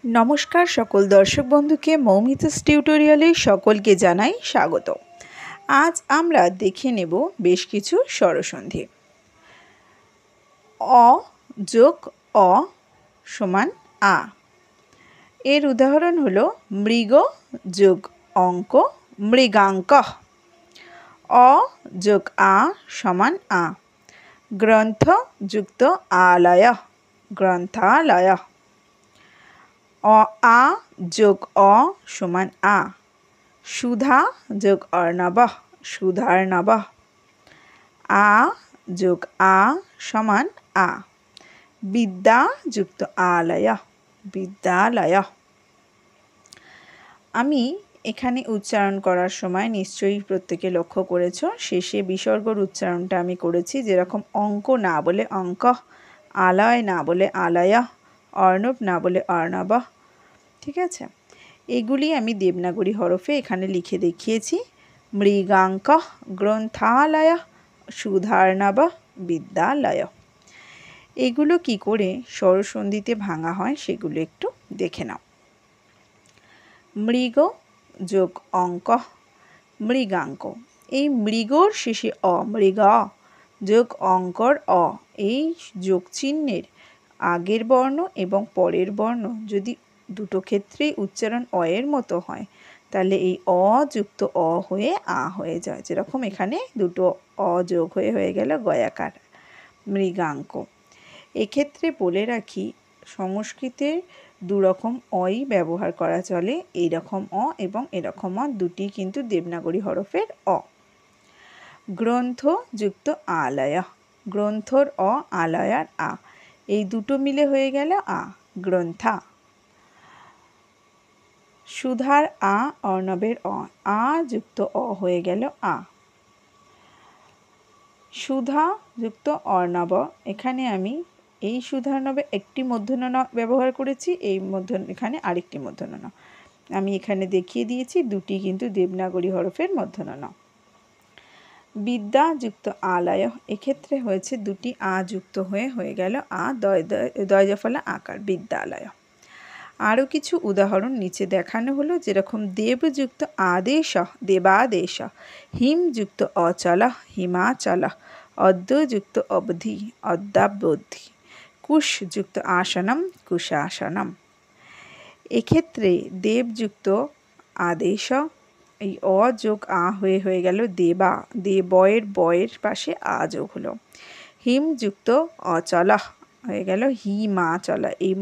नमस्कार सकल दर्शक बंधुके मौमितास टिउटोरियाले सकलके जानाई स्वागत। आज आमरा देखे नेब बेश किछु स्वरसंधि। अ जोग अ समान आ। एर उदाहरण हलो मृग जोग अंक मृगांक। अ जोग आ समान आ। ग्रंथ जुक्त आलय ग्रंथालय। आ जोग अ समान आ। सुधा जोग अर्णव सुधार्णव। आ जोग आ समान आ। विद्या जुक्त आलय विद्यालय। आमी एखाने उच्चारण करार समय निश्चयई प्रत्येके लक्ष्य करेছো शेषे विसर्गर उच्चारणटा आमी करेছি जेरकम अंक ना बोले अंक, आलय ना बोले आलय, अर्णव ना बोले अर्णव। ठीक है, एगुली आमी देवनागरी हरफे एखाने लिखे देखिएছি मृगांक ग्रंथालय सुधार्णव विद्यालय। एगुलो कि करे स्वरसंधिते भांगा हय सेगुलो एकटु देखे नाओ। मृग जोग अंक मृगांक। এই মৃগর শেষে অ মৃগা যোগ অঙ্কর অ এই যোগ চিহ্নের আগের বর্ণ এবং পরের বর্ণ যদি দুটো ক্ষেত্রেই উচ্চারণ অ এর মতো হয় তাহলে এই অ যুক্ত অ হয়ে আ হয়ে যায়। যেরকম এখানে দুটো অ যোগ হয়ে গেল গয়াকার মৃগাঙ্ক। এক্ষেত্রে বলে রাখি সংস্কৃতে দুরকম অই ব্যবহার করা চলে, এইরকম অ এবং এরকম অ দুটি কিন্তু দেবনাগরী হরফের অ। গ্রন্থ যুক্ত আলয় গ্রন্থর অ আলয়ার আ এই দুটো মিলে হয়ে গেল আ গ্রন্থা। সুধার আ অর্ণবের অ আ যুক্ত অ হয়ে গেল আ। সুধা যুক্ত অর্ণব এখানে আমি এই সুধার্ণবে একটি মূর্ধন্য ণ ব্যবহার করেছি, এই এখানে আরেকটি মূর্ধন্য ণ আমি এখানে দেখিয়ে দিয়েছি দুটি কিন্তু দেবনাগরী হরফের মূর্ধন্য ণ। বিদ্যা যুক্ত আলয় এক্ষেত্রে হয়েছে দুটি আ যুক্ত হয়ে গেল আ দয়জফলা আকার বিদ্যালয়। আরও কিছু উদাহরণ নিচে দেখানো হলো যেরকম দেবযুক্ত আদেশ দেবাদেশ, হিম যুক্ত অচল হিমাচল, অদ্য যুক্ত অবধি অদ্যাবধি, কুশ যুক্ত আসনম কুশাসনম। এক্ষেত্রে দেবযুক্ত আদেশ এই অ যোগ আ হয়ে গেল দেবা বয়ের বয়ের পাশে আ যোগ হলো। হিম যুক্ত অচল হয়ে গেল হিমাচল এই